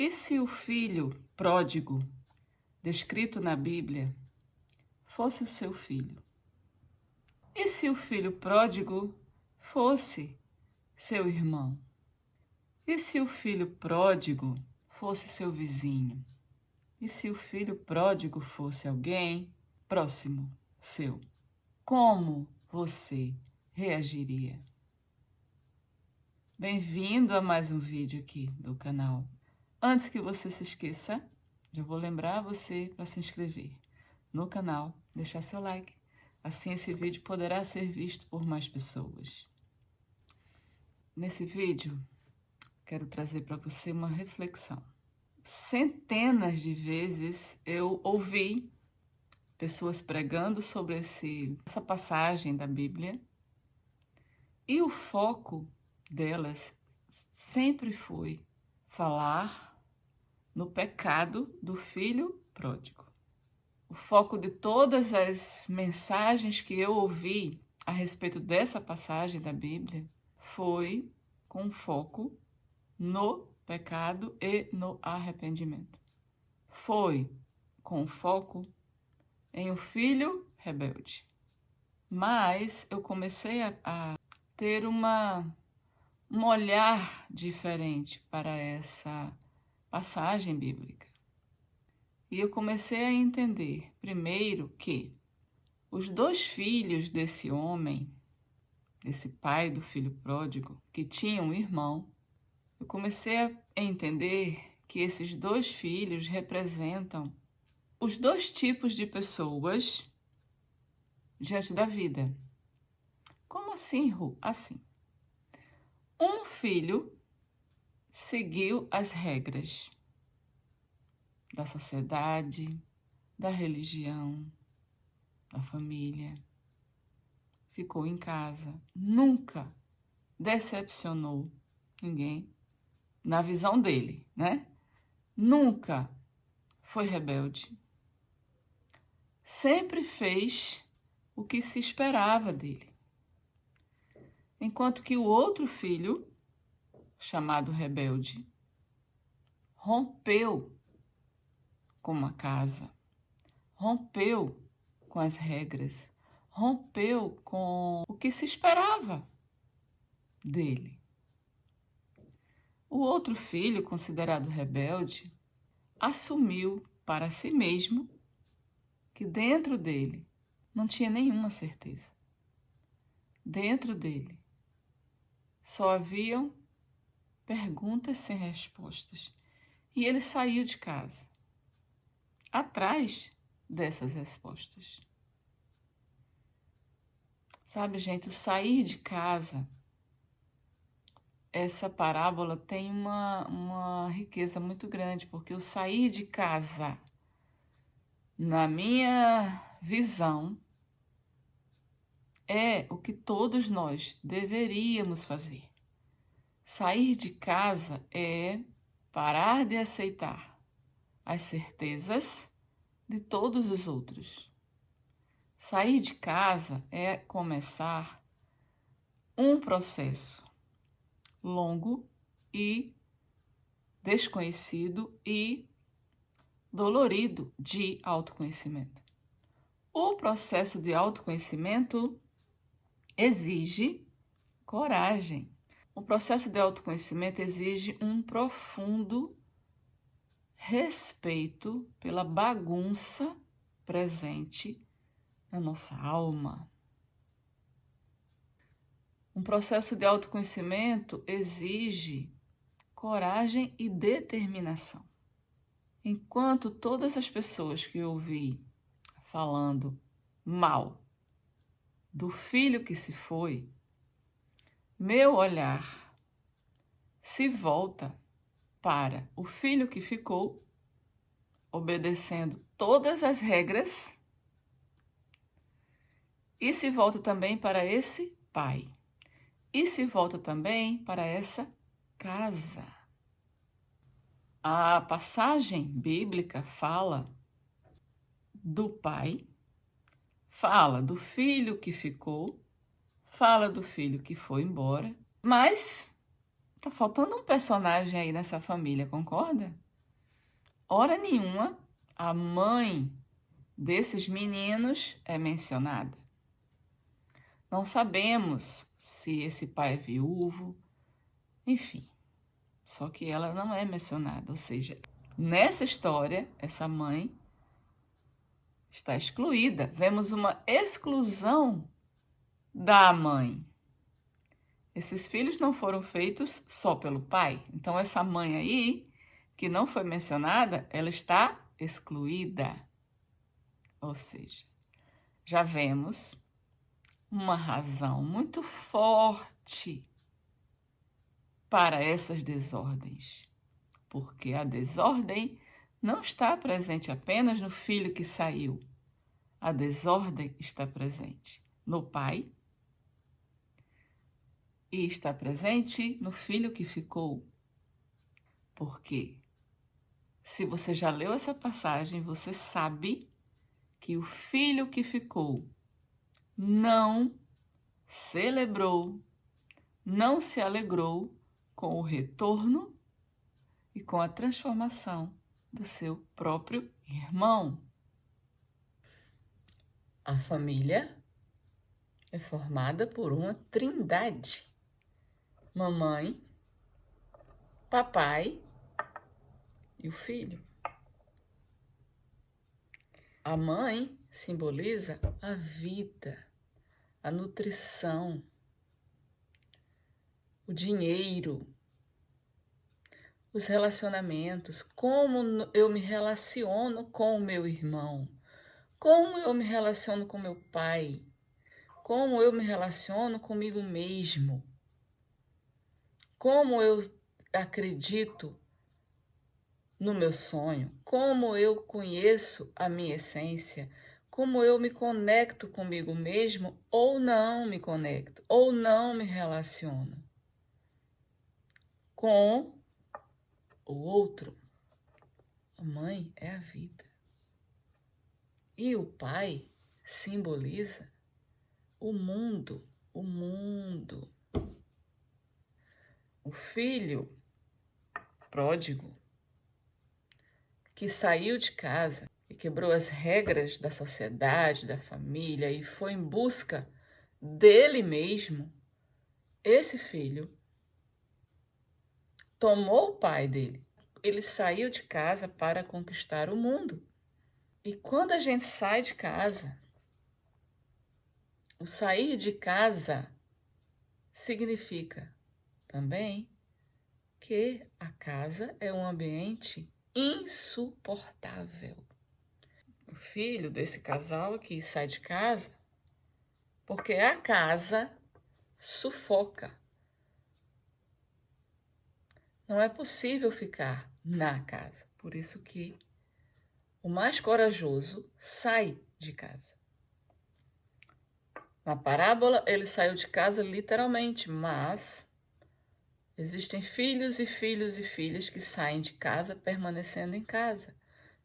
E se o filho pródigo, descrito na Bíblia, fosse o seu filho? E se o filho pródigo fosse seu irmão? E se o filho pródigo fosse seu vizinho? E se o filho pródigo fosse alguém próximo seu? Como você reagiria? Bem-vindo a mais um vídeo aqui do canal. Antes que você se esqueça, já vou lembrar você para se inscrever no canal, deixar seu like. Assim esse vídeo poderá ser visto por mais pessoas. Nesse vídeo, quero trazer para você uma reflexão. Centenas de vezes eu ouvi pessoas pregando sobre essa passagem da Bíblia e o foco delas sempre foi falar no pecado do filho pródigo. O foco de todas as mensagens que eu ouvi a respeito dessa passagem da Bíblia foi com foco no pecado e no arrependimento. Foi com foco em o filho rebelde. Mas eu comecei a ter um olhar diferente para essa passagem bíblica. E eu comecei a entender, primeiro, que os dois filhos desse homem, desse pai do filho pródigo, que tinha um irmão, eu comecei a entender que esses dois filhos representam os dois tipos de pessoas diante da vida. Como assim, Ru? Assim. Um filho seguiu as regras da sociedade, da religião, da família. Ficou em casa, nunca decepcionou ninguém, na visão dele, né? Nunca foi rebelde. Sempre fez o que se esperava dele. Enquanto que o outro filho, chamado rebelde, rompeu com uma casa, rompeu com as regras, rompeu com o que se esperava dele. O outro filho, considerado rebelde, assumiu para si mesmo que dentro dele não tinha nenhuma certeza. Dentro dele só haviam perguntas sem respostas. E ele saiu de casa atrás dessas respostas. Sabe, gente, o sair de casa, essa parábola tem uma riqueza muito grande, porque o sair de casa, na minha visão, é o que todos nós deveríamos fazer. Sair de casa é parar de aceitar as certezas de todos os outros. Sair de casa é começar um processo longo e desconhecido e dolorido de autoconhecimento. O processo de autoconhecimento exige coragem. O processo de autoconhecimento exige um profundo respeito pela bagunça presente na nossa alma. Um processo de autoconhecimento exige coragem e determinação. Enquanto todas as pessoas que eu ouvi falando mal do filho que se foi, meu olhar se volta para o filho que ficou, obedecendo todas as regras, e se volta também para esse pai, e se volta também para essa casa. A passagem bíblica fala do pai, fala do filho que ficou, fala do filho que foi embora, mas tá faltando um personagem aí nessa família, concorda? hora nenhuma, a mãe desses meninos é mencionada. Não sabemos se esse pai é viúvo, enfim, só que ela não é mencionada, ou seja, nessa história, essa mãe está excluída. Vemos uma exclusão da mãe. Esses filhos não foram feitos só pelo pai. Então, essa mãe aí, que não foi mencionada, ela está excluída. Ou seja, já vemos uma razão muito forte para essas desordens. Porque a desordem não está presente apenas no filho que saiu. A desordem está presente no pai e está presente no filho que ficou. Porque se você já leu essa passagem, você sabe que o filho que ficou não celebrou, não se alegrou com o retorno e com a transformação do seu próprio irmão. A família é formada por uma trindade: mamãe, papai e o filho. A mãe simboliza a vida, a nutrição, o dinheiro, os relacionamentos, como eu me relaciono com o meu irmão, como eu me relaciono com meu pai, como eu me relaciono comigo mesmo, como eu acredito no meu sonho, como eu conheço a minha essência, como eu me conecto comigo mesmo ou não me conecto, ou não me relaciono com o outro. A mãe é a vida. E o pai simboliza o mundo, o mundo. O filho pródigo que saiu de casa e quebrou as regras da sociedade, da família e foi em busca dele mesmo, esse filho tomou o pai dele. Ele saiu de casa para conquistar o mundo. E quando a gente sai de casa, o sair de casa significa também que a casa é um ambiente insuportável. O filho desse casal aqui sai de casa porque a casa sufoca. Não é possível ficar na casa. Por isso que o mais corajoso sai de casa. Na parábola, ele saiu de casa literalmente, mas existem filhos e filhos e filhas que saem de casa permanecendo em casa.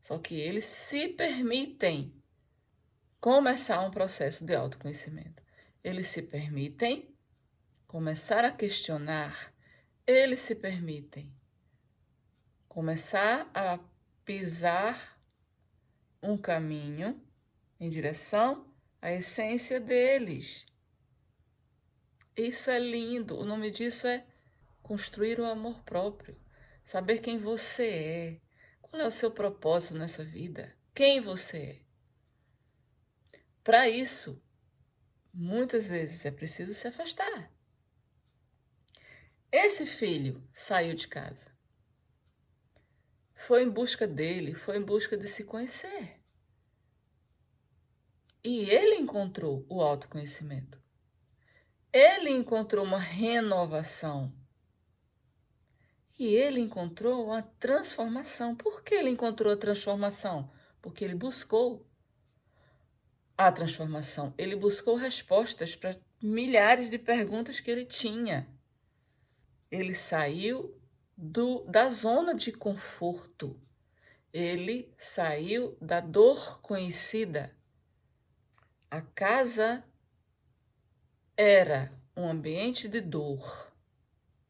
Só que eles se permitem começar um processo de autoconhecimento. Eles se permitem começar a questionar. Eles se permitem começar a pisar um caminho em direção à essência deles. Isso é lindo. O nome disso é construir o amor próprio. Saber quem você é. Qual é o seu propósito nessa vida? Quem você é? Para isso, muitas vezes é preciso se afastar. Esse filho saiu de casa. Foi em busca dele, foi em busca de se conhecer. E ele encontrou o autoconhecimento. Ele encontrou uma renovação. E ele encontrou a transformação. Por que ele encontrou a transformação? Porque ele buscou a transformação. Ele buscou respostas para milhares de perguntas que ele tinha. Ele saiu da zona de conforto. Ele saiu da dor conhecida. A casa era um ambiente de dor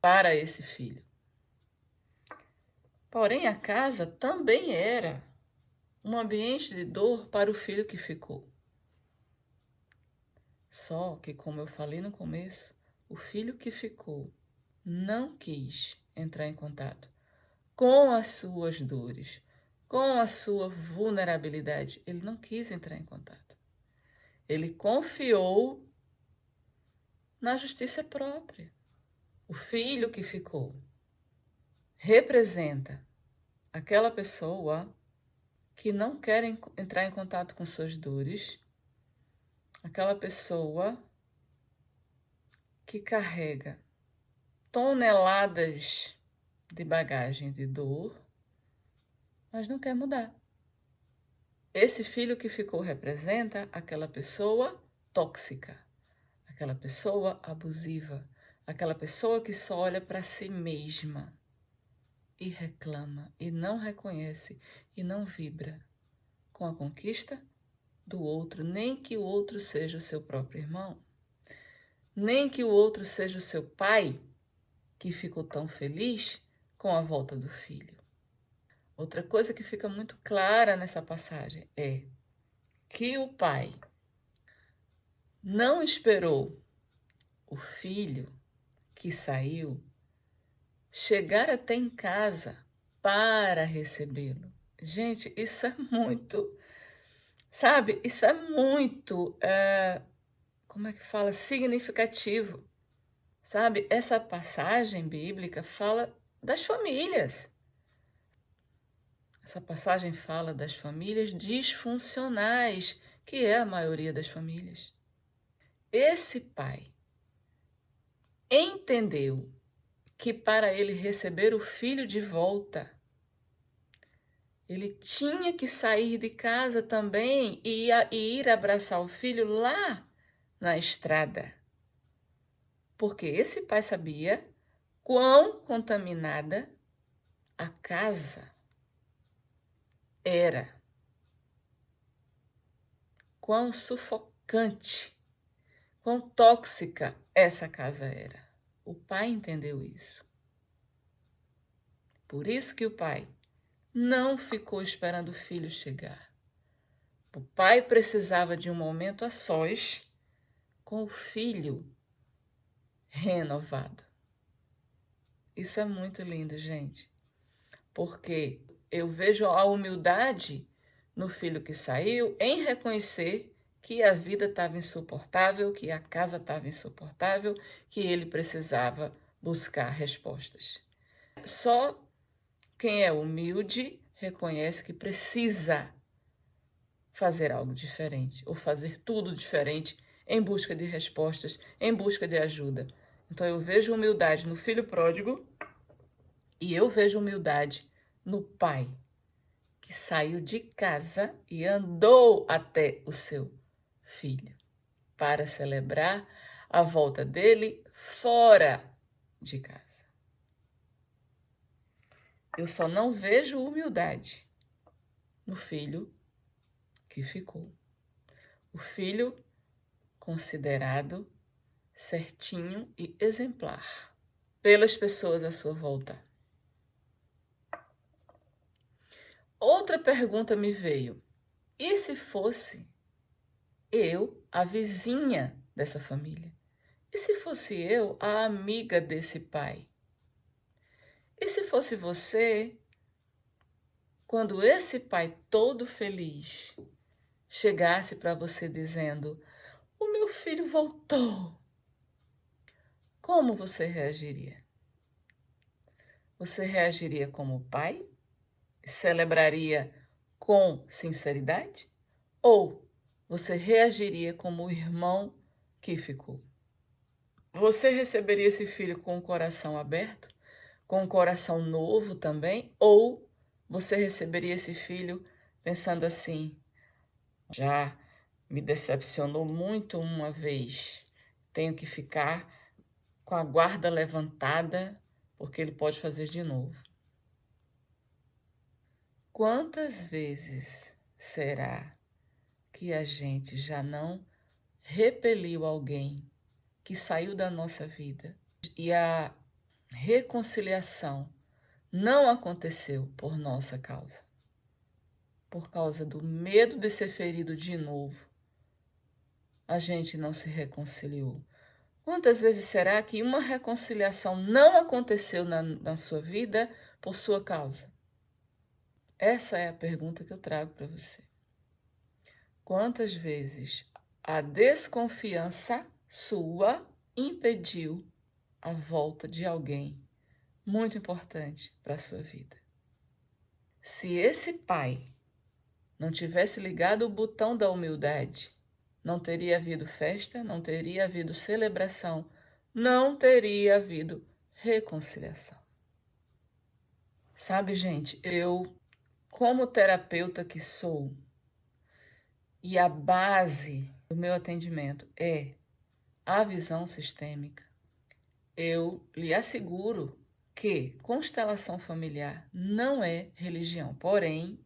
para esse filho. Porém, a casa também era um ambiente de dor para o filho que ficou. Só que, como eu falei no começo, o filho que ficou não quis entrar em contato com as suas dores, com a sua vulnerabilidade. Ele não quis entrar em contato. Ele confiou na justiça própria. O filho que ficou representa aquela pessoa que não quer entrar em contato com suas dores, aquela pessoa que carrega toneladas de bagagem de dor, mas não quer mudar. Esse filho que ficou representa aquela pessoa tóxica, aquela pessoa abusiva, aquela pessoa que só olha para si mesma e reclama, e não reconhece, e não vibra com a conquista do outro, nem que o outro seja o seu próprio irmão, nem que o outro seja o seu pai, que ficou tão feliz com a volta do filho. Outra coisa que fica muito clara nessa passagem é que o pai não esperou o filho que saiu chegar até em casa para recebê-lo. Gente, isso é muito, sabe? Isso é muito, como é que fala? Significativo, sabe? Essa passagem bíblica fala das famílias. Essa passagem fala das famílias disfuncionais, que é a maioria das famílias. Esse pai entendeu que para ele receber o filho de volta, ele tinha que sair de casa também e ir abraçar o filho lá na estrada. Porque esse pai sabia quão contaminada a casa era, quão sufocante, quão tóxica essa casa era. O pai entendeu isso. Por isso que o pai não ficou esperando o filho chegar. O pai precisava de um momento a sós com o filho renovado. Isso é muito lindo, gente, porque eu vejo a humildade no filho que saiu em reconhecer que a vida estava insuportável, que a casa estava insuportável, que ele precisava buscar respostas. Só quem é humilde reconhece que precisa fazer algo diferente ou fazer tudo diferente em busca de respostas, em busca de ajuda. Então eu vejo humildade no filho pródigo e eu vejo humildade no pai que saiu de casa e andou até o seu filho para celebrar a volta dele fora de casa. Eu só não vejo humildade no filho que ficou. O filho considerado certinho e exemplar pelas pessoas à sua volta. Outra pergunta me veio: e se fosse eu a vizinha dessa família? E se fosse eu a amiga desse pai? E se fosse você, quando esse pai todo feliz chegasse para você dizendo: o meu filho voltou, como você reagiria? Você reagiria como pai? Celebraria com sinceridade? Ou você reagiria como o irmão que ficou? Você receberia esse filho com o coração aberto? Com um coração novo também? Ou você receberia esse filho pensando assim: já me decepcionou muito uma vez, tenho que ficar com a guarda levantada porque ele pode fazer de novo? Quantas vezes será que a gente já não repeliu alguém que saiu da nossa vida e a reconciliação não aconteceu por nossa causa. Por causa do medo de ser ferido de novo, a gente não se reconciliou. Quantas vezes será que uma reconciliação não aconteceu na sua vida por sua causa? Essa é a pergunta que eu trago para você. Quantas vezes a desconfiança sua impediu a volta de alguém muito importante para a sua vida? Se esse pai não tivesse ligado o botão da humildade, não teria havido festa, não teria havido celebração, não teria havido reconciliação. Sabe, gente, eu, como terapeuta que sou, e a base do meu atendimento é a visão sistêmica, eu lhe asseguro que constelação familiar não é religião. Porém,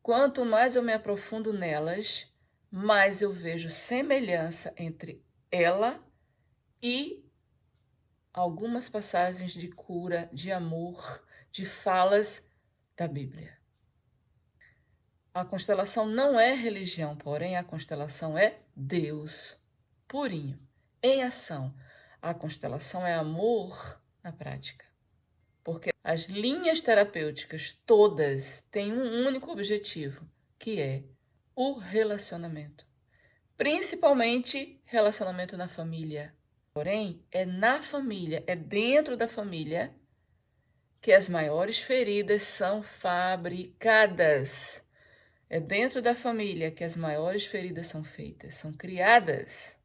quanto mais eu me aprofundo nelas, mais eu vejo semelhança entre ela e algumas passagens de cura, de amor, de falas da Bíblia. A constelação não é religião, porém a constelação é Deus purinho, em ação. A constelação é amor na prática. Porque as linhas terapêuticas todas têm um único objetivo, que é o relacionamento. Principalmente relacionamento na família. Porém, é na família, é dentro da família que as maiores feridas são fabricadas. É dentro da família que as maiores feridas são feitas, são criadas.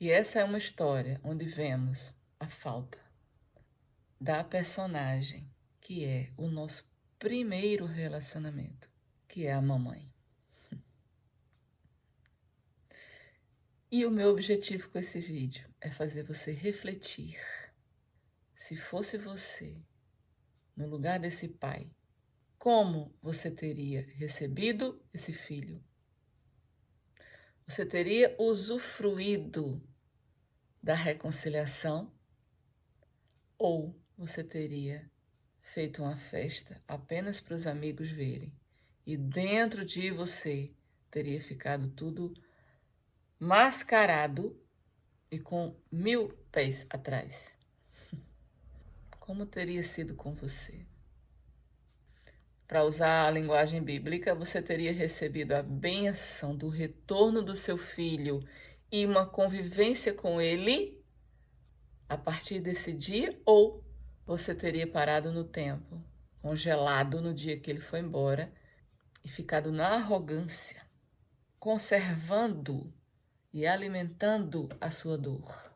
E essa é uma história onde vemos a falta da personagem, que é o nosso primeiro relacionamento, que é a mamãe. E o meu objetivo com esse vídeo é fazer você refletir. Se fosse você, no lugar desse pai, como você teria recebido esse filho? Você teria usufruído da reconciliação? Ou você teria feito uma festa apenas para os amigos verem? E dentro de você teria ficado tudo mascarado e com 1000 pés atrás. Como teria sido com você? Para usar a linguagem bíblica, você teria recebido a bênção do retorno do seu filho e uma convivência com ele a partir desse dia, ou você teria parado no tempo, congelado no dia que ele foi embora e ficado na arrogância, conservando e alimentando a sua dor.